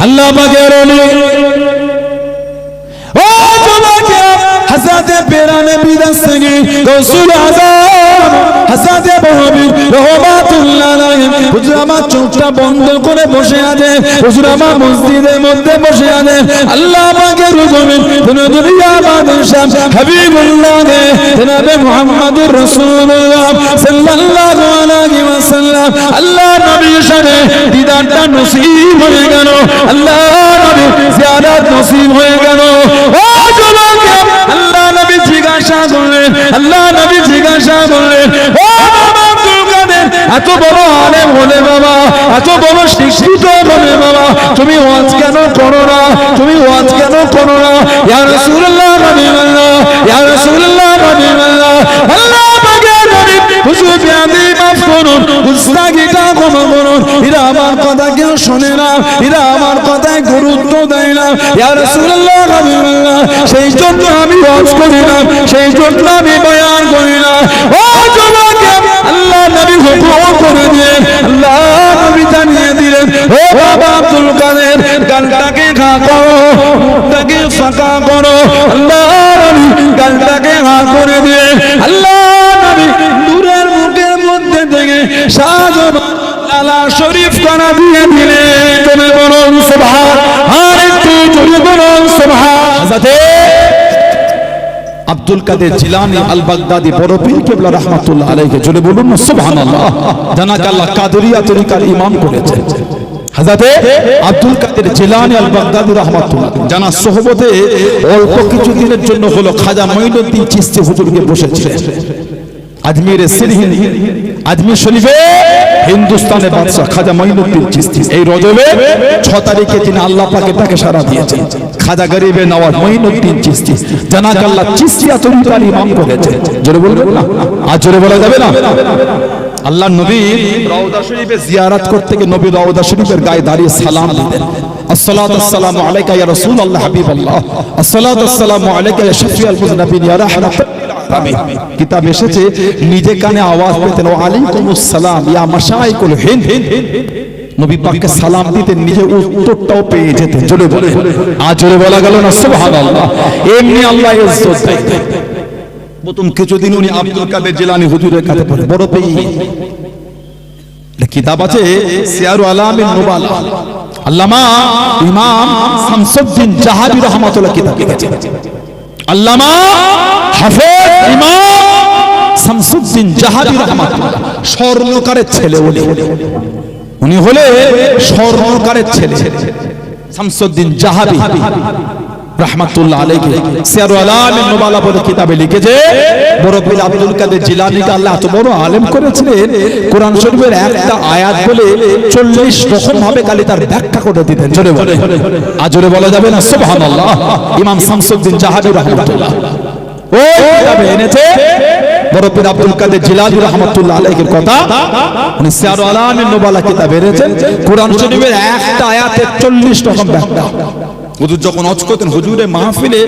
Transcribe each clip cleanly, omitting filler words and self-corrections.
আল্লাহ পাকের ওলি ও জমাকে হাসাতে পেরানে বিদাসগি রাসূল আযম হাসাতে বহবি রহমাতুল্লাহ আলাইহি হুজুর আমার চোখটা বন্ধ করে বসে আছে হুজুর আমার মসজিদের মধ্যে বসে আছে আল্লাহ পাকের হুজুর দুনিয়া বাদশাহ হাবিবুল্লাহ নে জনাবে মুহাম্মদুর রাসূলুল্লাহ সাল্লাল্লাহু আলাইহি ওয়াসাল্লাম আল্লাহ নবীর সাথে দিদারটা নসিব হয়ে গেল আল্লাহ নবী জিয়ারত নসিব হয়ে গেল ও জমাকে আল্লাহ নবী জিজ্ঞাসা করলেন আল্লাহ নবী জিজ্ঞাসা করলেন ও বাবা আব্দুল কাদের এত বড় আলেম হলে বাবা এত বড় শিক্ষিত হলে বাবা তুমি ওয়াজ কেন করো না তুমি ওয়াজ কেন করো না ইয়া রাসূলুল্লাহ হাবিবাল্লাহ ইয়া রাসূলুল্লাহ হাবিবাল্লাহ আল্লাহ পাকের নবী হুজুর বিয়াদি মাফ করুন গুস্তাখিটা ক্ষমা করুন এরা আমার কথা কেউ শোনে না এরা আমার কথায় গুরুত্ব দেয় না ইয়া রাসূলুল্লাহ হাবিবাল্লাহ সেই জন্য আমি ওয়াজ করি না সেই জন্য আমি বয়ান করি না ও জমাকে আল্লাহ নবী হুকুম করে দিলেন আল্লাহ নবী জানিয়ে দিলেন ও বাবা আব্দুল কাদের গালটাকে খা করো মুখটাকে ফাঁকা করো আল্লাহ নবী গালটাকে খা করে দিলেন আল্লাহ নবী নূরের মুখের মধ্যে থেকে শাহজালাল আলা শরীফ কানা দিয়ে দিলেন তুমি বলুন সুবহান আর একটু জোরে বলুন সুবহান হযরত আব্দুল কাদের জিলানী আল বাগদাদি বড় পীর কিবলা রাহমাতুল্লাহ আলাইহি জোরে বলুন সুবহানাল্লাহ জানাকে আল্লাহ কাদেরিয়া তরিকার ইমাম করেছেন হযরত আব্দুল কাদের জিলানী আল বাগদাদি রাহমাতুল্লাহ জানা সোহবতে অল্প কিছু দিনের জন্য হলো খাজা মঈনুদ্দিন চিশতি হুজুরকে বসেছিলেন আজমিরে সিরহিন আজমির শরীফে হিন্দুস্তানের বাদশা খাজা মঈনুদ্দিন চিশতি এই রজবে 6 তারিখে তিনি আল্লাহ পাকের ডাকে সাড়া দিয়েছেন খাজা গরিবে নওয়াজ মঈনুদ্দিন চিশতি জানাকে আল্লাহ চিশতিয়া তরিকার ইমাম করেছেন জোরে বলবেন না আর জোরে বলা যাবে না আল্লাহর নবী রওজা শরীফে জিয়ারত করতে গিয়ে নবী রওজা শরীফের গায়ে দাঁড়িয়ে সালাম দিতেন আসসালাতু ওয়াসসালামু আলাইকা ইয়া রাসূলুল্লাহ হাবিবাল্লাহ আসসালাতু ওয়াসসালামু আলাইকা ইয়া শাফিউল মুযনিবিন ইয়া রাহমাতুল কিতাব এসেছে নিজে কানে আওয়াজ পেতেন ওয়া আলাইকুমুস সালাম ইয়া মাশাইকুল হিন্দ নবী পাককে সালাম দিতেন নিজে উত্তরটাও পেয়ে যেতেন জোরে বলে আজ জোরে বলা গেল না সুবহানাল্লাহ এমনি আল্লাহ ইজ্জত দেয় প্রথম কিছুদিন উনি আব্দুল কাদের জিলানী হুজুরের কাছে পড়ে বড় পেয়ে কিতাব আছে সিয়ারু আলামিন নুবালা আল্লামা ইমাম শামসুদ্দিন জাহাবী রাহমাতুল্লাহ কিতাব লিখেছেন আল্লামা হাফেজ ইমাম শামসুদ্দিন জাহাবী রাহমাতুল্লাহ স্বর্ণকারের ছেলে উনি হলে স্বর্ণকারের ছেলে শামসুদ্দিন জাহাবী রাহমাতুল্লাহ আলাইহি সিয়ারু আলামিন নুবালা বলে কিতাবে লিখেছে বড় পীর আব্দুল কাদের জিলানীকে আল্লাহ এত বড় আলেম করেছিলেন কোরআন শরীফের একটা আয়াত বলে 40 রকম ভাবে খালি তার ব্যাখ্যা করে দিতেন জোরে বলে আজ জোরে বলা যাবে না সুবহানাল্লাহ ইমাম শামসুদ্দিন জাহাবী রাহমাতুল্লাহ ওই কিতাবে এনেছে বড় পীর আব্দুল কাদের জিলানী রাহমাতুল্লাহ আলাইহির কথা উনি সিয়ারু আলামিন নুবালা কিতাবে এনেছেন কোরআন শরীফের একটা আয়াতের 40 রকম ব্যাখ্যা হুজুর যখন ওয়াজ করতেন হুজুরের মাহফিলে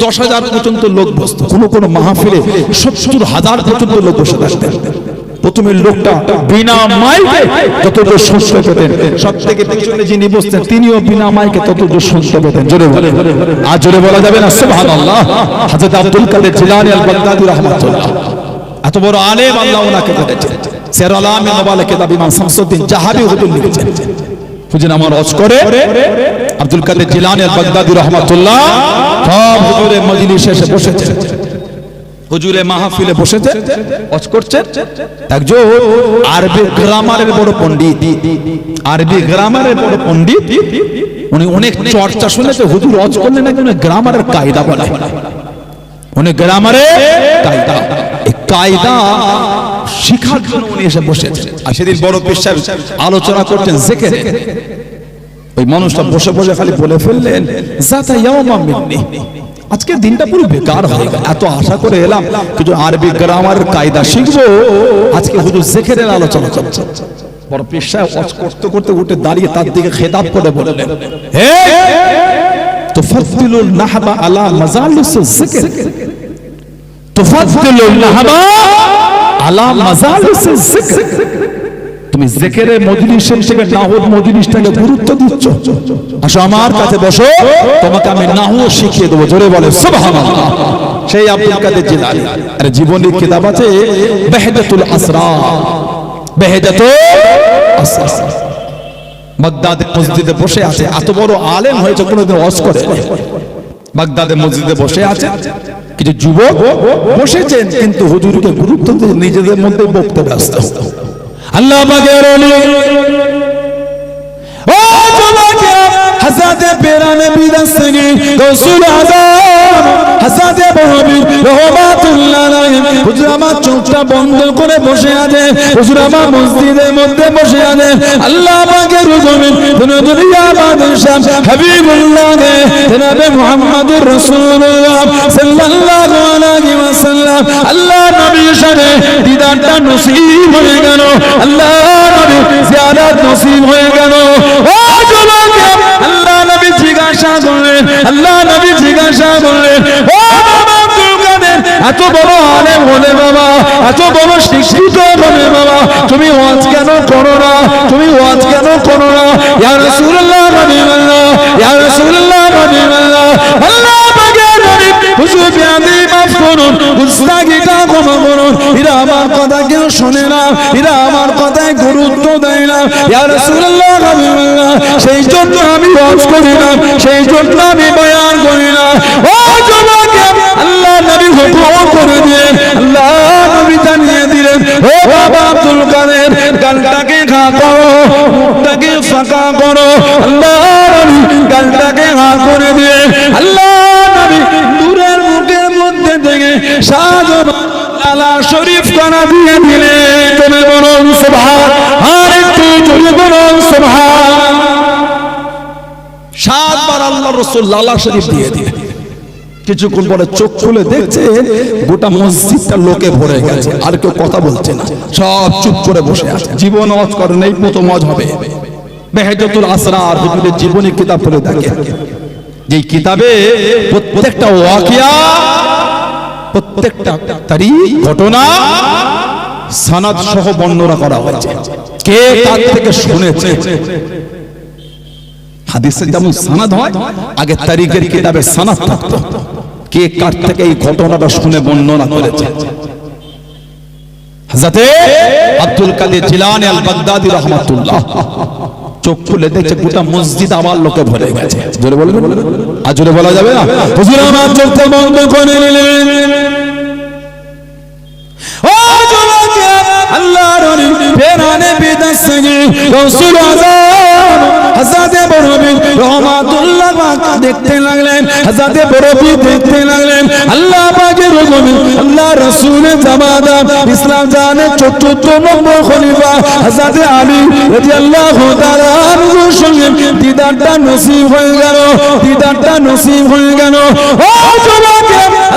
10,000 পর্যন্ত লোক বসতো কোন মাহফিলে 70,000 পর্যন্ত লোক বসে থাকতেন প্রথমে লোকটা বিনা মাইকে যতদূর শুনতে পেতেন সবথেকে পিছনে যিনি বসতেন তিনিও বিনা মাইকে ততদূর শুনতে পেতেন জোরে বলে আজ জোরে বলা যাবে না সুবহানাল্লাহ হযরত আব্দুল কাদের জিলানী আল বাগদাদি রাহমাতুল্লাহ এত বড় আলেম আল্লাহ ওনাকে করেছেন সিয়ারু আলামিন নুবালা কিতাব ইমাম শামসুদ্দিন জাহাবী হুজুর লিখেছেন হুজুর আমার ওয়াজ করে আব্দুল কাদের জিলানী আল বাগদাদি রাহমাতুল্লাহ সব হুজুরের মজলিসে এসে বসেছেন হুজুরে মাহফিলে বসেছে ওয়াজ করছেন একজন আরবি গ্রামারের বড় পণ্ডিত উনি অনেক চর্চা শুনেছে হুজুর ওয়াজ করলেন একজন গ্রামারের কায়দা বলে উনি গ্রামারের কায়দা এই কায়দা শিখার জন্য উনি এসে বসেছেন আর সেদিন বড় পীর সাহেব আলোচনা করছেন জিকির ওই মানুষটা বসে বসে খালি বলে ফেললেন জাতা ইয়াউমা মিন্নি আজকে দিনটা পুরো বেকার হয়ে গেল এত আশা করে এলাম কিছু আরবি গ্রামারের কায়দা শিখবো আজকে হুজুর জিকিরের আলোচনা করছে বড় পীর সাহেব ওয়াজ করতে করতে উঠে দাঁড়িয়ে তার দিকে খেতাব করে বললেন হে তুফাদ্দিলুন নাহবা আলা মাজালিসিজ জিকির তুফাদ্দিলুন নাহবা আলা মাজালিসিজ জিকির তুমি জিকিরে মজলিসের থেকে নাহর মজলিসটাকে গুরুত্ব দিচ্ছ। আসো আমার কাছে বসো, তোমাকে আমি নাহু শিখিয়ে দেবো। জোরে বলে সুবহানাল্লাহ। সেই আব্দুল কাদের জিলানী আর জীবনের কিতাব আছে বাহজাতুল আসরার। বাহজাতুল আসরার বাগদাদের মসজিদে বসে আছে, এত বড় আলেম হয়েছে, কোনোদিন ওয়াজ করে বাগদাদের মসজিদে বসে আছে। কিছু যুবক বসেছেন কিন্তু হুজুরকে গুরুত্ব দিয়ে নিজেদের মধ্যে বক্তব্য ব্যস্ত। আল্লাহ পাকের ওলি ও যুবক হযরত পেরানে বিদাসনি রাসূল আযম হযরত বহবীর রহমাতুল্লাহ আলাইহি হুজুর আমার চোখটা বন্ধ করে বসে আছে। হুজুর আমার মসজিদের মধ্যে বসে আছে। আল্লাহ পাকের হুজুর দুনিয়া বাদশাহ হাবিবুল্লাহ নে জনাবে মুহাম্মদুর রাসূলুল্লাহ সাল্লাল্লাহু আলাইহি ওয়াসাল্লাম আল্লাহ নবীর সাথে দিদারটা নসিব হয়ে গেল। আল্লাহ নবী জিয়ারত নসিব হয়ে গেল। ও যুবক আল্লাহ নবী জিজ্ঞাসা করলেন, আল্লাহ নবী জিজ্ঞাসা করলেন, ও বাবা আব্দুল কাদের এত বড় আলেম হলে বাবা, এত বড় শিক্ষিত হলে বাবা, তুমি ওয়াজ কেন করো না? তুমি ওয়াজ কেন করো না? ইয়া রাসূলুল্লাহ হাবিবাল্লাহ, ইয়া রাসূলুল্লাহ হাবিবাল্লাহ, আল্লাহ পাকের নবী হুজুর বিয়াদি মাফ করুন, গুস্তাখিটা ক্ষমা করুন। এরা আমার কথা কেউ শোনে না, এরা আমার কথায় গুরুত্ব দেয় না। ইয়া রাসূলুল্লাহ হাবিবাল্লাহ, সেই জন্য আমি ওয়াজ করি না, সেই জন্য আমি বয়ান করি না। ও যুবক আল্লাহ নবী হুকুম করে দিলেন, আল্লাহ নবী জানিয়ে দিলেন, ও বাবা আব্দুল কাদের গালটাকে ঘা করো, মুখটাকে ফাঁকা করো। আল্লাহ নবী গালটাকে ঘা করে দিলেন। আল্লাহ নবী দূরের মুখের মধ্যে থেকে শাহজাহান লালা শরীফ কানা দিয়ে দিলেন। তুমি বলুন সুবহান, আর একটু জোরে বলুন সুবহান। 7 বার আল্লাহর রাসূল লালা শরীফ দিয়ে দিলেন। কিছুক্ষণ পরে চোখ খুলে দেখছে গোটা মসজিদটা লোকে ভরে গেছে, আর কেউ কথা বলছে না, সব চুপ করে বসে আছে। জীবন ওয়াজ করে নেই, প্রথম ওয়াজ হবে। বাহজাতুল আসরার হুজুরের জীবনী কিতাব পড়ে দেখে, যেই কিতাবে প্রত্যেকটা ওয়াকিয়া, প্রত্যেকটা তারিখ, ঘটনা সনদ সহ বর্ণনা করা হয়েছে। কে কার থেকে শুনেছে। হাদিসে যেমন সনদ হয়, আগে তারিখের কিতাবে সনদ থাকতো, কে কার থেকে এই ঘটনাটা শুনে বর্ণনা করেছে। হযরত আব্দুল কাদের জিলানী আল বাগদাদি রাহমাতুল্লাহ চোখ খুলে দেখছে গোটা মসজিদ আবার লোকে ভরে গেছে। জোরে বলবেন, আর জোরে বলা যাবে না? হুজুর আমার চোখটা বন্ধ করে নিলেন। ও যুবক আল্লাহর নবী পেরানে বিদাসনি রাসূল আযম হযরত বরবীর রহমাতুল্লাহ দেখতে লাগলেন, হযরত বরবীর দেখতে লাগলেন। আল্লাহ পাকের হুকুম, আল্লাহ রাসূলের জামাতা ইসলাম জানের ৪৪ নম্বর খলিফা হযরত আলী রাদিয়াল্লাহু তাআলা আনহুর সঙ্গে দিদারটা নসিব হয়ে গেল, দিদারটা নসিব হয়ে গেল। ও যুবক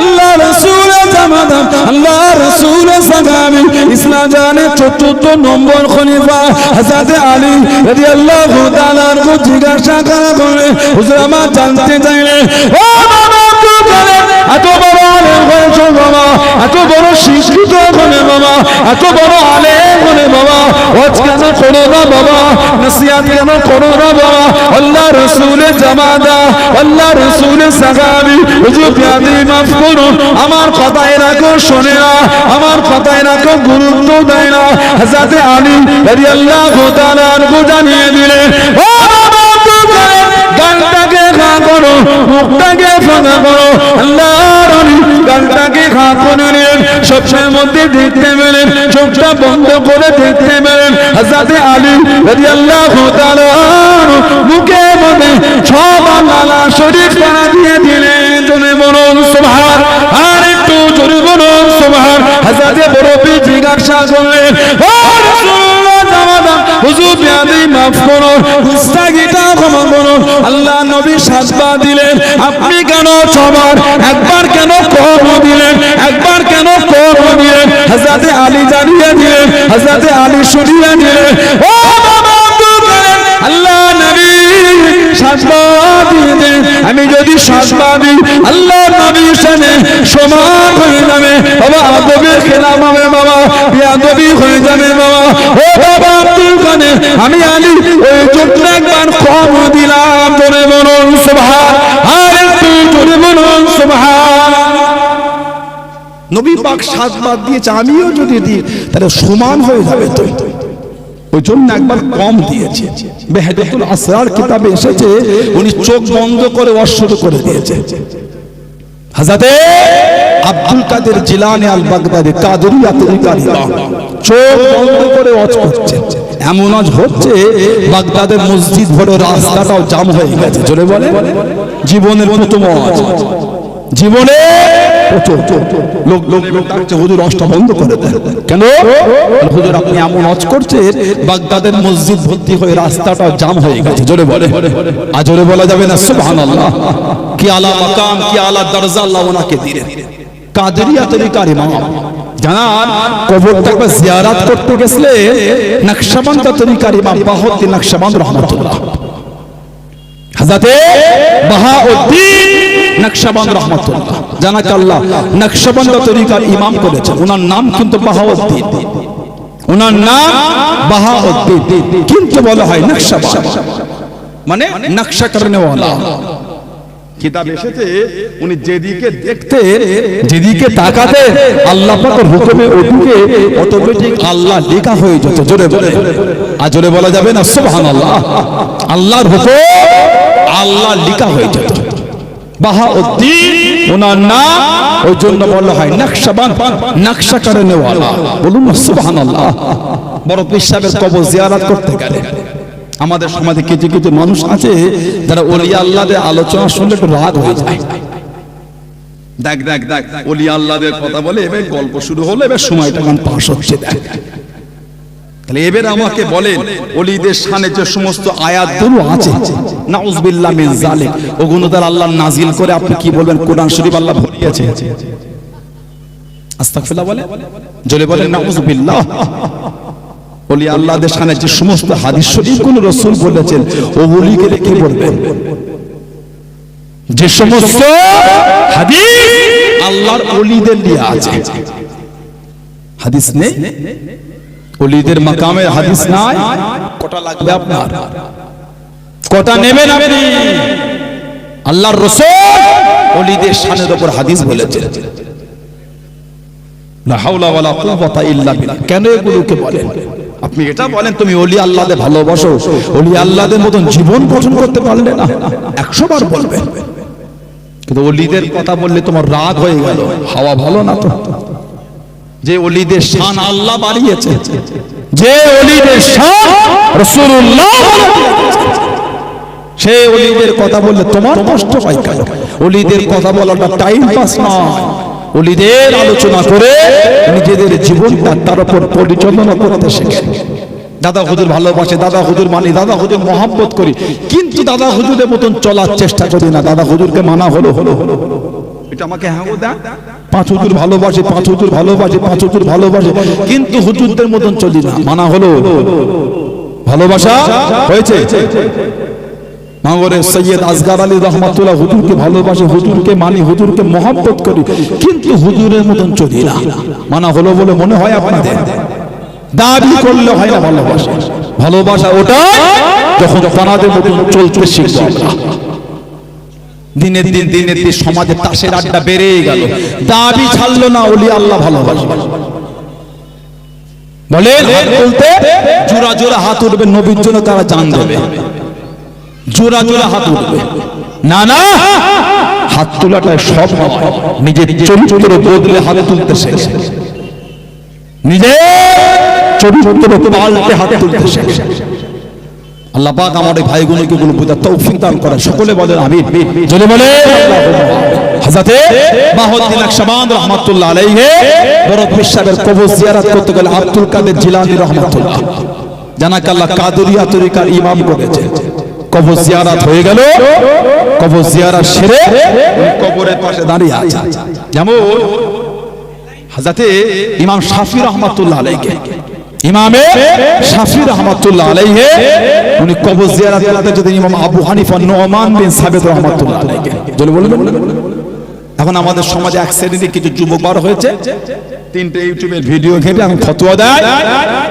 আল্লাহ রাসূলের জামাতা, আল্লাহ রাসূলের সাহাবী ইসলাম জানের ৪৪ নম্বর খলিফা হযরত আলী রাদিয়াল্লাহু তাআলা আনহু জিজ্ঞাসা করা করে, হুজুর আমার জানতে চাইলেন, ও বাবা আব্দুল কাদের এত বড় আলেম হয়েছে বাবা, এত বড় শিক্ষিত হলে বাবা, এত বড় আলেম হলে বাবা, ওয়াজ কেন করো না বাবা, নসিহত কেন করো না বাবা? আল্লাহ রাসূলের জামাতা, আল্লাহ রাসূলের সাহাবী হুজুর বিয়াদি মাফ করুন, আমার কথা এরা কেউ শোনে না, আমার কথা এরা কেউ গুরুত্ব দেয় না। হযরত আলী রাদিয়াল্লাহু তাআলা আনহু জানিয়ে দিলেন, ও বাবা আব্দুল কাদের গালটাকে খা করো, মুখটাকে ফাঁকা করো। আল্লাহর নবী গালটাকে খা করে নিলেন। সবসময়ের মধ্যে দেখতে পেলেন, চোখটা বন্ধ করে দেখতে পেলেন হযরত আলী রাদিয়াল্লাহু তাআলা মুখের মধ্যে 6 বার লালা শরীফ কানা দিয়ে দিলেন। জোরে বলুন সুবহান, আর একটু জোরে বলুন সুবহান। হযরত বরবী জিজ্ঞাসা করলেন, ও রাসূলুল্লাহ জামাতা হুজুর বিয়াদি মাফ করুন, গুস্তাখিটা ক্ষমা করুন। আল্লাহ নবী 7 বার দিলেন, আপনি কেন 6 বার? একবার কেন কম দিলেন? একবার কেন কম দিলেন? হযরত আলী জানিয়ে দিলেন, হযরত আলী শুনিয়ে দিলেন, ও বাবা আব্দুল কাদের আল্লাহ নবী 7 বার দিয়ে দেন, আমি যদি 7 বার দিই আল্লাহ নবীর সাথে সমান হয়ে যাবে বাবা, আদবের খেলাফ হবে বাবা, বেয়াদবি হয়ে যাবে বাবা। ও বাবা আব্দুল আমি আলী ওই জন্য একবার কম দিলাম। জোরে বলুন সুবহান, আর একটু জোরে বলুন সুবহান। নবী পাক 7 বার দিয়েছে, আমিও যদি দিই তাহলে সমান হয়ে যাবে। তো ওই জন্য একবার কম দিয়েছে। বেহেদাতুল আসরার কিতাবে এসেছে উনি চোখ বন্ধ করে ওয়াজ শুরু করে দিয়েছে। হযরতে আব্দুল কাদের জিলানী আল বাগদাদি কাদেরিয়া তরিকার ইমাম চোখ বন্ধ করে ওয়াজ করছে। এমন ওয়াজ হচ্ছে বাগদাদের মসজিদ ভরে রাস্তাটাও জাম হয়ে গেছে। জোরে বলে, জীবনের প্রথম ওয়াজ, জীবনে লোক ডাকছে হুজুর ওয়াজটা বন্ধ করে দেন। কেন? হুজুর আপনি এমন ওয়াজ করছেন বাগদাদের মসজিদ ভর্তি হয়ে রাস্তাটাও জাম হয়ে গেছে। জোরে বলে, আর জোরে বলা যাবে না সুবহানাল্লাহ। কি আলা মাকাম, কি আলা দরজা আল্লাহ ওনাকে দিলেন। কাদেরিয়া তরিকার ইমাম জানান, কবরটা একবার জিয়ারত করতে গেছিলে নকশবন্দ তরিকার ইমাম বাহাউদ্দিন নকশবন্দ রহমাতুল্লাহ, হযরতে বাহাউদ্দিন নকশবন্দ রহমাতুল্লাহ জানাকাল্লাহ নকশবন্দ তরিকার ইমাম করেছেন। ওনার নাম কিন্তু বাহাউদ্দিন, ওনার নাম বাহাউদ্দিন, কিন্তু বলা হয় নকশবন্দ মানে নকশা করনে ওয়ালা। কিতাব এসেছে উনি যেদিকে দেখতেন, যেদিকে তাকাতেন আল্লাহ পাকের হুকুমে ওদিকে অটোমেটিক আল্লাহ লেখা হয়ে যেত। জোরে বলে, আর জোরে বলা যাবে না সুবহানাল্লাহ। আল্লাহর হুকুম আল্লাহ লেখা হয়ে যেত। বাহাউদ্দিন ওনার নাম, ওই জন্য বলা হয় নকশবন্দ, নকশা করনে ওয়ালা। বলুন না সুবহানাল্লাহ। বড় পীর সাহেবের কবর জিয়ারত করতে গেলে আমাদের সমাজে কিছু কিছু মানুষ আছে যারা ওলিয়া আল্লাহদের আলোচনা শুনলে একটু রাগ হয়ে যায়। দেখ দেখ দেখ ওলিয়া আল্লাহদের কথা বলে, এবার গল্প শুরু হলো, এবার সময়টা গান পাস হচ্ছে। দেখ তাহলে এবার আমাকে বলেন ওলিদের শানে যে সমস্ত আয়াতগুলো আছে নাউযুবিল্লাহ মিন যালিক, ওগুলো তার আল্লাহ নাজিল করে আপনি কি বলবেন কোরআন শরীফ আল্লাহ ভরিয়েছে। আস্তাগফিরুল্লাহ বলে, জোরে বলেন নাউযুবিল্লাহ। ওলি আল্লাহদের শানে যে সমস্ত হাদিস শরীফগুলো রাসূল বলেছেন ওগুলিকে কি বলবেন? যে সমস্ত হাদিস আল্লাহর ওলিদের নিয়ে আছে, হাদিস নেই ওলিদের মাকামে হাদিস নাই, কটা লাগবে আপনার? কটা নেবেন আপনি? আল্লাহর রাসূল ওলিদের শানের উপর হাদিস বলেছেন। লা হাওলা ওয়ালা কুওয়াতা ইল্লা বিল্লাহ। কেন এগুলোকে বলেন? আপনি এটা বলেন তুমি ওলি আল্লাহদের ভালোবাসো, ওলি আল্লাহদের মতন জীবন গঠন করতে পারলে না, 100 বার বলবেন, কিন্তু ওলিদের কথা বললে তোমার রাগ হয়ে গেল। হাওয়া ভালো না তো? যে ওলিদের শান আল্লাহ বাড়িয়েছে, যে ওলিদের শান রাসূলুল্লাহ, সেই ওলিদের কথা বললে তোমার কষ্ট হয় কেন? ওলিদের কথা বলাটা টাইম পাস নয়। ওলিদের আলোচনা করে নিজেদের জীবনটা তার উপর পরিচালনা করতে শেখেন। দাদা হুজুর ভালোবাসে, দাদা হুজুর মানি, দাদা হুজুর মহব্বত করি, কিন্তু দাদা হুজুরের মতন চলার চেষ্টা করি না। দাদা হুজুরকে মানা হলো হলো হলো এটা আমাকে হ্যাঁ দা, 5 হুজুর ভালোবাসে, 5 হুজুর ভালোবাসে, 5 হুজুর ভালোবাসে, কিন্তু হুজুরদের মতন চলি না। মানা হলো, ভালোবাসা হয়েছে। মাওলানা সৈয়দ আসগর আলী রহমাতুল্লাহ হুজুরকে ভালোবাসে, হুজুরকে মানি, হুজুরকে মহব্বত করি, কিন্তু হুজুরের মতন চলি না। মানা হলো বলে মনে হয় আপনাদের? দাবি করলে হয় না ভালোবাসা। ভালোবাসা ওটা যখন পানাদের মতন চলতে শিখব আমরা। দিনের দিন সমাজে তাসের আড্ডা বেড়ে গেল, দাবি ছাড়লো না ওলি আল্লাহ ভালোবাসে। বলে বলতে জোড়া জোড়া হাত উঠবে নবীর জন্য, তারা জান দেবে। জোড়া জোড়া হাত উঠবে না, না হাত তোলাটা সব নয়, নিজের চরিত্র বদলে হাত তুলতে শেখে, নিজের চরিত্র পাল্টে হাত তুলতে শেখে। আল্লাহ পাক আমার এই ভাইগুলোকে গুলো বুঝার তৌফিক দান করেন। সকলে বলেন আমিন। যদি বলে হযরতে বাহাউদ্দিন নকশবন্দ রাহমাতুল্লাহ আলাইহি বড় পীর সাহেবের কবর জিয়ারত করতে গেলে আব্দুল কাদের জিলানী রাহমাতুল্লাহ জানাকাল্লাহ কাদেরিয়া তরিকার ইমাম করেছে। কবর জিয়ারত হয়ে গেল, কবর জিয়ারত সেরে কবরের পাশে দাঁড়িয়ে আছে। যেমন হযরতে ইমাম শাফি রাহমাতুল্লাহ আলাইহি, ইমামে শাফি রাহমাতুল্লাহ আলাইহি উনি কবর জিয়ারত করতে যেতেন ইমাম আবু হানিফা নুমান বিন সাবিত রাহমাতুল্লাহ আলাইহি। বলে এখন আমাদের সমাজে এক শ্রেণীর কিছু যুবক বার হয়েছে, তিনটে ইউটিউবের ভিডিও ঘেটে এখন ফতোয়া দেয়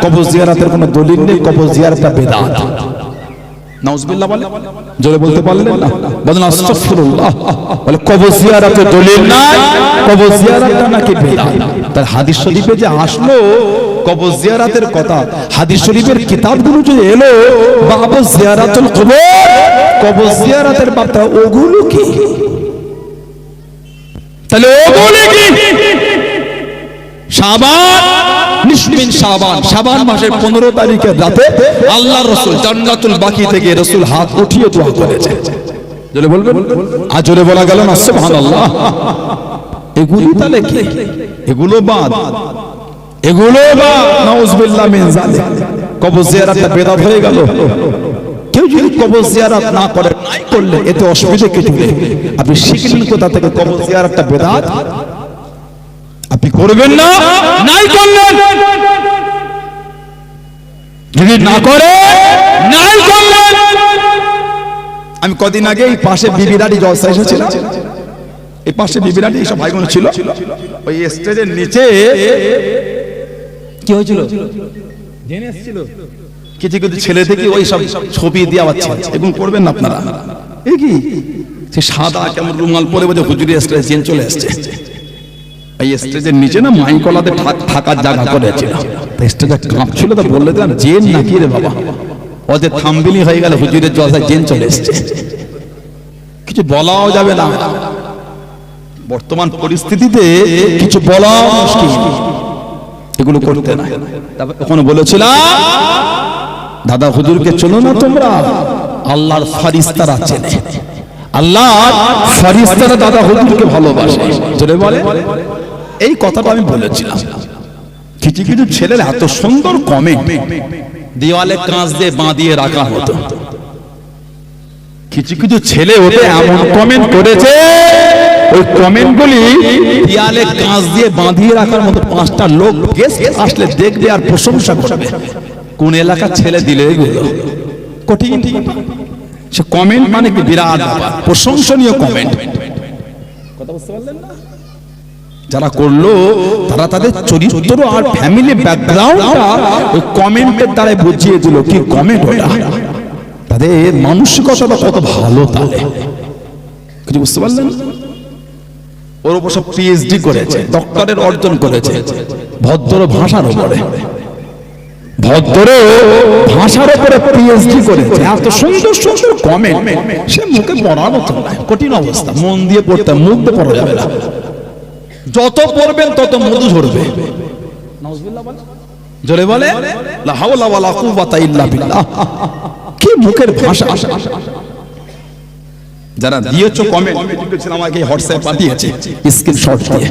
কবর জিয়ারতের কোনো দলিল নেই, কবর জিয়ারতটা বেদাত। নাউজুবিল্লাহ বলে, জোরে বলতে পারলেন না? বলেন আস্তাগফিরুল্লাহ। বলে কবর জিয়ারতের দলিল নাই, কবর জিয়ারতটা নাকি বেদাত। তার হাদিস শরীফে যে আসলো কবর জিয়ারতের কথা, হাদিস শরীফের কিতাবগুলো যে এলো বাবু জিয়ারাতুল কবর, কবর জিয়ারতের বার্তা, ওগুলো কি? তাহলে ওগুলো কি? শাবান মাসের 15 তারিখের রাতে আল্লাহর রাসূল জান্নাতুল বাকি থেকে রাসূল হাত উঠিয়ে দোয়া করেছে। জোরে বলবেন, আর জোরে বলা গেল না সুবহানাল্লাহ। এগুলো তাহলে কি? এগুলো বাদ, নাউজুবিল্লাহ মিন যালিক। কবর জিয়ারতটা বেদাত হয়ে গেল। কেউ যদি কবর জিয়ারত না করে, নাই করলে এতে অসুবিধা কিছু নেই। আপনি শিখলেন কোথা থেকে কবর জিয়ারতটা বেদাত? আপনি করবেন না, নাই করলেন। যদি না করে, নাই করলেন। আমি কদিন আগে এই পাশে বিবিরাটি জলসা এসেছিলাম, এই পাশে বিবিরাটি সব ভাই বোন ছিল, ওই স্টেজের নিচে কি হয়েছিল জেনে এসেছিল কিছু কিছু ছেলে থেকে ওই সব ছবি দিয়ে আবার এগুলো করবেন না আপনারা। এই কি সে সাদা কেমন রুমাল পরে বলে হুজুরি স্টেজ জেন চলে আসছে। এই স্টেজের নিচে না মাইকলাতে থাকার জায়গা করেছিল, স্টেজে কাঁপছিল, তো বললে জেন নাকি রে বাবা, ওদের থামবিলি হয়ে গেল, হুজুরের জলসায় জেন চলে এসছে। কিছু বলাও যাবে না, বর্তমান পরিস্থিতিতে কিছু বলা মুশকিল, এগুলো করতে না। তারপর ওখানে বলেছিলাম দাদা হুজুরকে চলো না তোমরা, আল্লাহর ফারিস্তারা চেনে, আল্লাহর ফারিস্তারা দাদা হুজুরকে ভালোবাসে। জোরে বলে, এই কথাটা আমি বলেছিলাম। কিছু কিছু ছেলের এত সুন্দর কমেন্ট দেওয়ালে কাঁচ দিয়ে বাঁধিয়ে রাখা হতো, কিছু কিছু ছেলে ওদের এমন কমেন্ট করেছে, ওই কমেন্টগুলি দেওয়ালে কাঁচ দিয়ে বাঁধিয়ে রাখার মতো 5টা লোক গেস্ট আসলে দেখবে আর প্রশংসা করবে। কোন এলাকার ছেলে দিলে এগুলো কঠিন, সে কমেন্ট মানে কি বিরাট ব্যাপার, প্রশংসনীয় কমেন্ট। কথা বুঝতে পারলেন না? যারা করলো তারা তাদের চরিত্র আর ফ্যামিলি ব্যাকগ্রাউন্ডটা ওই কমেন্টের দ্বারা বুঝিয়ে দিল কি কমেন্ট ওটা, তাদের মানসিকতাটা কত ভালো। তাহলে কিছু বুঝতে পারলেন? ওর উপর সব পিএইচডি করেছে, ডক্টরের অর্জন করেছে ভদ্র ভাষার উপরে, ভদ্র ভাষার উপরে পিএইচডি করেছে। এত সুন্দর সুন্দর কমেন্ট, সে মুখে পড়ার মতো না, কঠিন অবস্থা। মন দিয়ে পড়তে, মুখ দিয়ে পড়া যাবে না। যত পড়বেন তত মধু ঝরবে। জোরে বলে লা হাওলা ওয়ালা কুওয়াতা ইল্লা বিল্লাহ। কি মুখের ভাষা! যারা দিয়েছো কমেন্ট, আমাকে হোয়াটসঅ্যাপ পাঠিয়েছে স্ক্রিনশট দিয়ে,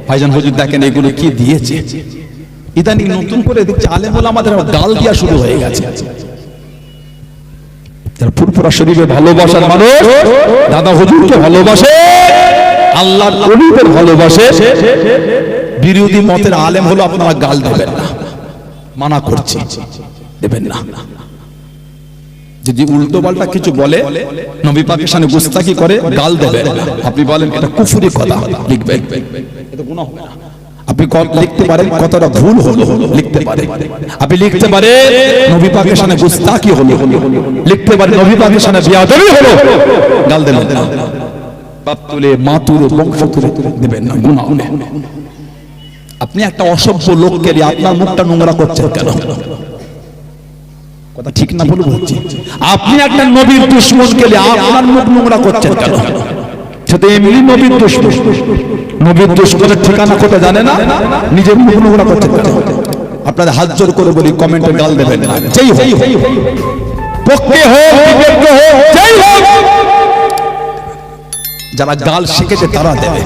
ভাইজান হুজুর দেখেন এগুলো কি দিয়েছে। ইদানিং নতুন করে দেখছি আলেম ওলামাদের গাল দিয়া শুরু হয়ে গেছে। যারা ফুরফুরা শরীফে ভালোবাসার মানুষ, দাদা হুজুরকে ভালোবাসে, আল্লাহর ওলিদের ভালোবাসে, বিরোধী মতের আলেম হলো আপনারা গাল দেবেন না, মানা করছি, দেবেন না। যদি উল্টো পাল্টা কিছু বলে, নবী পাকের সামনে গুস্তাখি করে, গাল দেবেন না। আপনি বলেন এটা কুফরি কথা, লিখবেন, এটা গুনাহ হবে না। আপনি লিখতে পারেন কতটা ভুল হলো, লিখতে পারেন। আপনি লিখতে পারেন নবী পাকের সামনে গুস্তাখি হলো, লিখতে পারেন নবী পাকের সামনে বিয়াদবি হলো, গাল দেবেন না। বাপ তুলে, মা তুলে, বংশ তুলে দেবেন না, গুনাহ হবে। আপনি একটা অসভ্য লোককে দিয়ে আপনার মুখটা নোংরা করছেন কেন? কথা ঠিক না বলে বলছি। আপনি একটা নবীর দুশমনকে দিয়ে আপনার মুখ নোংরা করছেন কেন? সেটা এমনি নবীর দুশমন, নবীর দুশমনের ঠিকানা কোথায় জানে না, নিজের মুখ নোংরা করছেন কেন? আপনাদের হাত জোর করে বলি, কমেন্টে গাল দেবেন না। যেই হোক, পক্ষে হোক বিপক্ষে হোক, যেই হোক, যারা গাল শিখেছে তারা দেবে।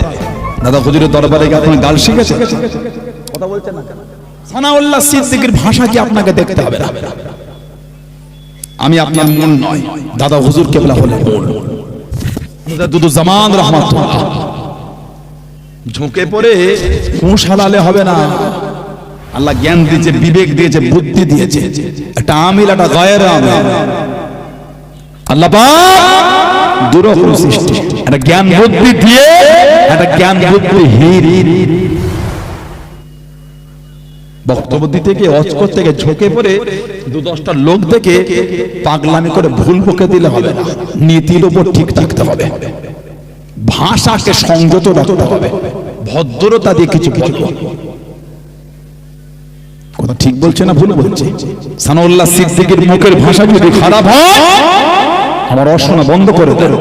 দাদা হুজুরের দরবারে গিয়ে আপনি গাল শিখেছে, কথা বলছেন না কেন? সানাউল্লাহ সিদ্দিকীর ভাষা কি আপনাকে দেখতে হবে না? আমি আপনার মন নয়, দাদা হুজুর কেবলা হলেন মন। দুদু জামান রহমাতুল্লাহ ঝুঁকে পড়ে হুঁশ হারালে হবে না। আল্লাহ জ্ঞান দিয়েছে, বিবেক দিয়েছে, বুদ্ধি দিয়েছে, একটা আমিল একটা গায়ের আমিল। আল্লাহ পাক দুরকম সৃষ্টি, একটা জ্ঞান বুদ্ধি দিয়ে একটা জ্ঞান বুদ্ধি হির বক্তব্য দিতে গিয়ে অজ করতে গিয়ে ঝুঁকে পড়ে 2-10টা লোক দেখে পাগলামি করে ভুল বকে দিলে হবে না, নীতির উপর ঠিক থাকতে হবে, ভাষাকে সংযত রাখতে হবে, ভদ্রতা দিয়ে কিছু কিছু কথা ঠিক বলছে না ভুল বলছে। সানাউল্লাহ সিদ্দিকীর মুখের ভাষা যদি খারাপ হয় আমার ওয়াজ শোনা বন্ধ করে দেন,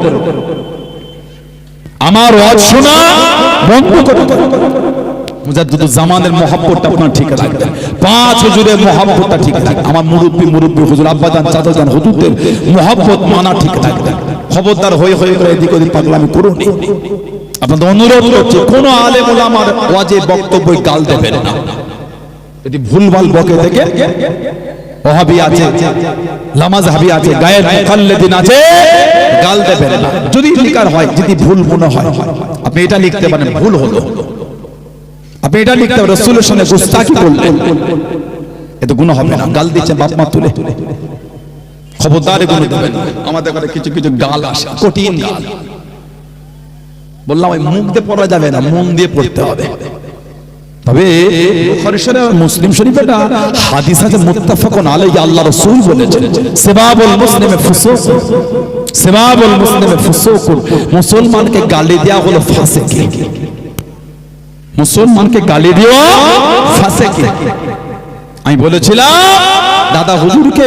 আমার ওয়াজ শোনা বন্ধ করে দেন। মুজাদ্দিদুল জামানের মহব্বতটা আপনার ঠিক রাখবেন, 5 হুজুরের মহব্বতটা ঠিক রাখবেন, আমার মুরব্বি হুজুর আব্বাজান চাচাজান হুজুরদের মহব্বত মানা ঠিক রাখবেন। খবরদার হয়ে করে এদিক ওদিক পাগলামি করুন। আপনাদের অনুরোধ করছি কোন আলেম ওলামার ওয়াজে বক্তব্যই গাল দেবেন না, যদি ভুলভাল বকে থেকে ওহাবি আছে, লামাজহাবি আছে, গায়ের মুকাল্লিদিন আছে, গাল দেবেন না। যদি লিখার হয়, যদি ভুল মনে হয় আপনি এটা লিখতে পারেন ভুল হলো, আপনি এটা লিখতে পারেন রাসূলের সামনে গুস্তাখি করলেন, এতে গুনাহ হবে না। গাল দিচ্ছেন বাপ মা তুলে, খবরদার এগুলো দেবেন। আমাদের কাছে কিছু কিছু গাল আসে, কঠিন গাল, বললাম ওই মুখ দিয়ে পড়া যাবে না, মন দিয়ে পড়তে হবে। তবে বুখারী শরীফ মুসলিম শরীফে একটা হাদিস আছে মুত্তাফাকুন আলাইহি, আল্লাহ রাসূল বলেছেন সিবাবুল মুসলিমে ফুসুক, সিবাবুল মুসলিমে ফুসুক, মুসলমানকে গালি দেওয়া হলো ফাসিক, মুসলমানকে গালি দেওয়া ফাসিক। আমি বলেছিলাম দাদা হুজুরকে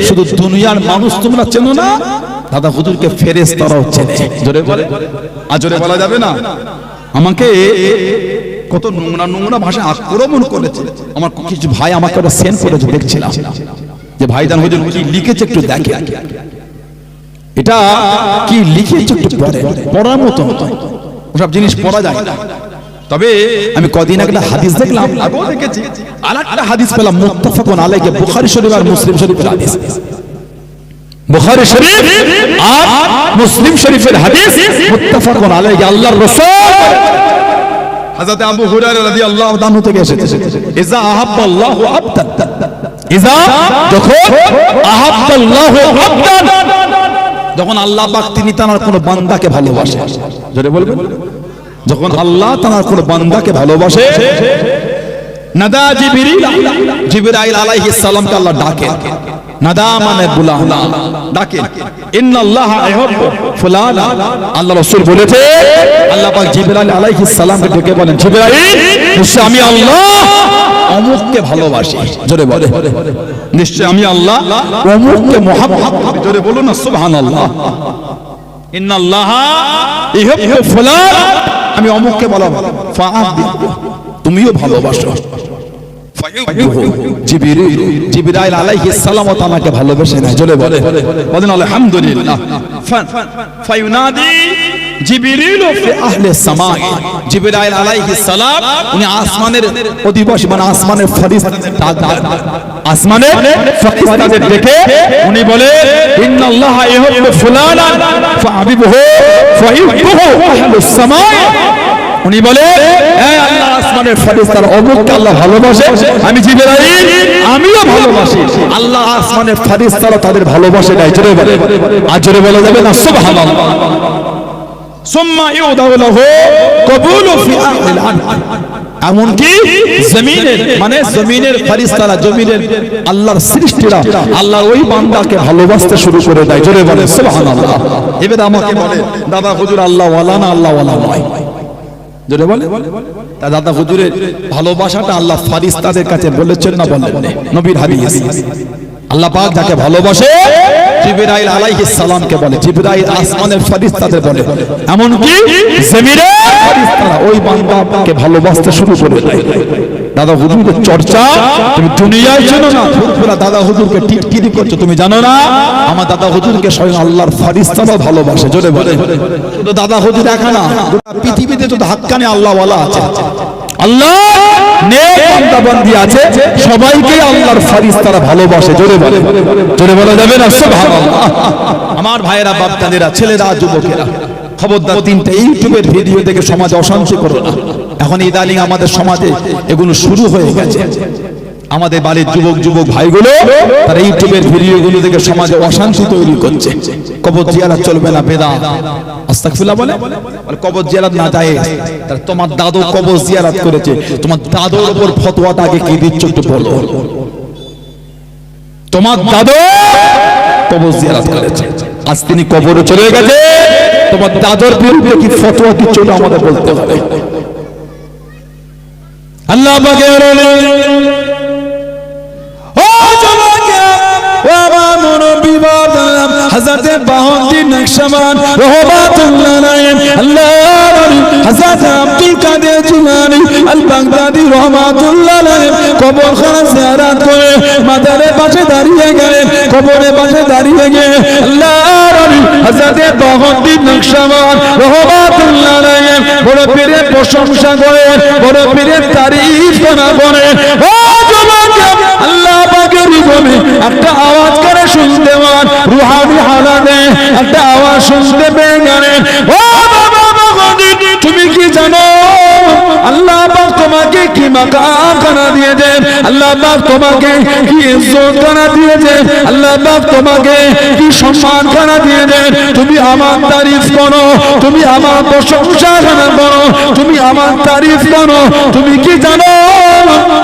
শুধু দুনিয়ার মানুষ তোমরা চেনো না, দাদা হুজুরকে ফেরেশতারাও চেনে। জোরে বলে, আজরে বলা যাবে না। আমাকে কত নোংরা নোংরা ভাষা আক্রমণ করেছে আমার কিছু ভাই, আমাকে ওটা সেন্ড করেছে, দেখছিলাম যে ভাইজান হুজুর কি লিখেছে একটু দেখে, এটা কি লিখেছে একটু পড়ে, পড়ার মতো ওসব জিনিস পড়া যায় না। তবে আমি কদিন আগে হাদিস দেখলাম, আগেও দেখেছি, আরেকটা হাদিস পেলাম মুত্তাফাকুন আলাইহি, বুখারী শরীফ আর মুসলিম শরীফের হাদিস, বুখারী শরীফ আর মুসলিম শরীফের হাদিস মুত্তাফাকুন আলাইহি। আল্লাহর রাসূল হযরত আবু হুরায়রা রাদিয়াল্লাহু তাআলা থেকে এসেছে, ইজা আহাব্বাল্লাহু আবদান, ইজা যখন আহাব্বাল্লাহু আবদান, যখন আল্লাহ পাক তিনি তার কোন বান্দাকে ভালোবাসে, জোরে বলবেন, যখন আল্লাহ তার কোন বান্দাকে ভালোবাসে, নাদা জিবরিল, জিবরাইল আলাইহিস সালামকে আল্লাহ ডাকে, নাদা মানে বুলানা, ডাকে, ইন্নাল্লাহা ইউহিব্বু ফুলানা। আল্লাহ রাসূল বলেছে আল্লাহ পাক জিবরাইল আলাইহিস সালামকে ডেকে বলেন, জিবরাইল নিশ্চয় আমি আল্লাহ অমুককে ভালোবাসি, জোরে বলে, নিশ্চয় আমি আল্লাহ অমুককে মহব্বত করি, জোরে বলুন না সুবহানাল্লাহ। ইন্নাল্লাহা ইউহিব্বু ফুলানা, আমি অমুককে ভালোবাসি, ফাআবিহু তুমিও ভালোবাসো, জিবরাইল আলাইহিস সালাম আমাকে ভালোবাসে না, জোরে বলে, বলেন আলহামদুলিল্লাহ। ফায়ুনাদি জিবরিল ফি আহলি সামা, জিবরাইল আলাইহিস সালাম উনি আসমানের অধিবাসী মানে আসমানের ফেরেশতা, আসমানের ফেরেশতাদের ডেকে উনি বলে ইন্নাল্লাহা ইউহিব্বু ফুলানা ফাহাবিবহু ফায়ুহিব্বুহু আহলুস সামা। উনি বলে হে আল্লাহ আসমানের ফেরেশতারা অমুককে আল্লাহ ভালোবাসে, আমি জিবরাইল আমিও ভালোবাসি, আল্লাহ আসমানের ফেরেশতারা তাদের ভালোবাসে নাই, জোরে বলে, আর জোরে বলা যাবে না সুবহানাল্লাহ। সুম্মা ইউদাউ লাহু কবুলু ফি আহলিল আরদ, এমনকি জমিনের মানে জমিনের ফেরেশতারা, জমিনের আল্লাহর সৃষ্টিরা আল্লাহর ওই বান্দাকে ভালোবাসতে শুরু করে দেয়, জোরে বলে সুবহানাল্লাহ। এবারে আমাকে বলে দাদা হুজুর আল্লাহ ওয়ালা না আল্লাহ ওয়ালা নয়, জোরে বলে, তা দাদা হুজুরের ভালোবাসাটা আল্লাহ ফেরেশতাদের কাছে বলেছেন না বলেন? নবীর হাদিস আল্লাহ পাক যাকে ভালোবাসে জিবরাইল আলাইহিস সালামকে বলে, জিবরাইল আসমানের ফেরেশতাদের বলে, এমনকি জমিনের ফেরেশতারা ওই বান্দাকে ভালোবাসতে শুরু করে দেয়। দাদা হুজুরের চর্চা তুমি দুনিয়ায় জানো না, পুরো দাদা হুজুরকে টিটকিরি করছো, তুমি জানো না আমার দাদা হুজুরকে স্বয়ং আল্লাহর ফেরেশতারা ভালোবাসে, জোরে বলে। শুধু দাদা হুজুর দেখা না, গোটা পৃথিবীতে তো হাক্কানি আল্লাহ ওয়ালা আছে, আল্লাহ নেক বান্দা বান্দি আছে, সবাইকে আল্লাহর ফেরেশতারা ভালোবাসে, জোরে বলে, জোরে বলা যাবে না সুবহানাল্লাহ। আমার ভাইয়েরা, বাপদাদেরা, ছেলেরা, যুবকেরা, খবরদার তিনটা ইউটিউবের ভিডিও দেখে সমাজে অশান্তি করো না। এখন ইদানিং আমাদের সমাজে এগুলো শুরু হয়ে গেছে, আমাদের বাড়ির যুবক ভাইগুলো তারা ইউটিউবের ভিডিওগুলো দেখে সমাজে অশান্তি তৈরি করছে। কবর জিয়ারত চলবে না, বেদাত। আস্তাগফিরুল্লাহ বলে কবর জিয়ারত না যায়। তার তোমার দাদু কবর জিয়ারত করেছে, তোমার দাদুর উপর ফতোয়াটা আগে কি দিচ্ছ একটু বলো। তোমার দাদু কবর জিয়ারত করেছে, আজ তিনি কবরে চলে গেছে, তোমার দাদুর বিরুদ্ধে কি ফতোয়া দিচ্ছ আমাদের বলতে হবে। আল্লাহ পাকের হযরতে বাহাউদ্দিন নকশবন্দ রহমাতুল্লাহ আলাইহি, আল্লাহ হযরত আব্দুল কাদের জিলানী আল বাগদাদি রহমাতুল্লাহ আলাইহি কবরখানা জিয়ারত করে মাজারের পাশে দাঁড়িয়ে গেলেন। কবরের পাশে দাঁড়িয়ে গিয়ে আল্লাহর নবী হযরতে বাহাউদ্দিন নকশবন্দ রহমাতুল্লাহ আলাইহি বড় পীরের প্রশংসা করেন, বড় পীরের তারিফ করেন। ও যুবক, আল্লাহ পাকের হুকুমে একটা আওয়াজ করে শুনতে পান, রুহানি হালাতে একটা আওয়াজ শুনতে পেয়ে গেলেন। ও বাবা বাগদি, তুমি কি জানো আল্লাহ পাক তোমাকে কি মাকাম খানা দিয়েছেন? আল্লাহ পাক তোমাকে কি ইজ্জত খানা দিয়েছেন? আল্লাহ পাক তোমাকে কি সম্মান খানা দিয়েছেন? তুমি আমার তারিফ করো, তুমি আমার প্রশংসা খানা করো, তুমি আমার তারিফ করো। তুমি কি জানো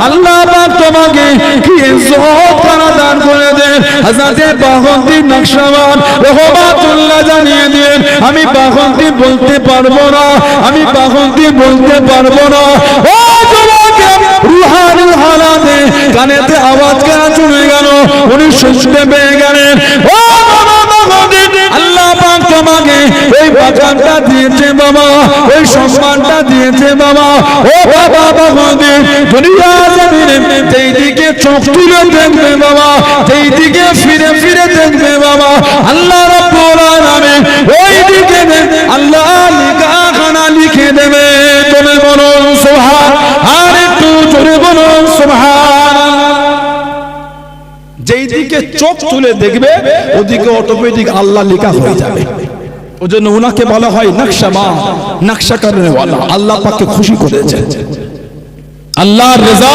আল্লাহ পাক তোমাকে কি ইজ্জত খানা দান করে দেন? হযরতে বাহাউদ্দিন নকশবন্দ রহমাতুল্লাহ জানিয়ে দেন, আমি বাহাউদ্দিন বলতে পারবো না, আমি বাহাউদ্দিন বলতে পারবো না। ও যুবক, রুহানি হালাতে কানেতে আওয়াজ কেন চলে গেল? উনি শুনতে পেয়ে গেলেন। ও বাবা বাগদি, আল্লাহ পাক তোমাকে এই বাগানটা দিয়েছে বাবা, এই সম্মানটা দিয়েছে বাবা। ও বাবা বাগদি, দুনিয়া জমিনে যেই দিকে চোখ তুলে দেখবে বাবা, যেই দিকে ফিরে ফিরে দেখবে বাবা, আল্লাহ রাব্বুল আলামিন ওই দিকে আল্লাহ লিখাখানা লিখে দেবে। তুমি বলো সুবহান, আর একটু জোরে বলো সুবহান। যেই দিকে চোখ তুলে দেখবে ওদিকে অটোমেটিক আল্লাহ লেখা হয়ে যাবে। ওজন্য ওনাকে বলা হয় নকশামা, নকশা করনে ওয়ালা। আল্লাহ পাককে খুশি করেছে, আল্লাহর রেজা,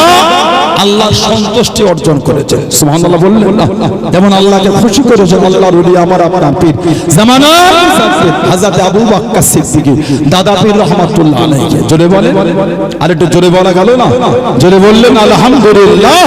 আল্লাহর সন্তুষ্টি অর্জন করেছে। সুবহানাল্লাহ বললেন না? যেমন আল্লাহকে খুশি করেছে আল্লাহর ওলি আমার আপনার পীর জামানার হযরত আবু বকর সিদ্দিকী দাদা পীর রহমাতুল্লাহ আলাইহি। জোরে বলেন, আর একটু জোরে বলা গেল না? জোরে বললেন আলহামদুলিল্লাহ।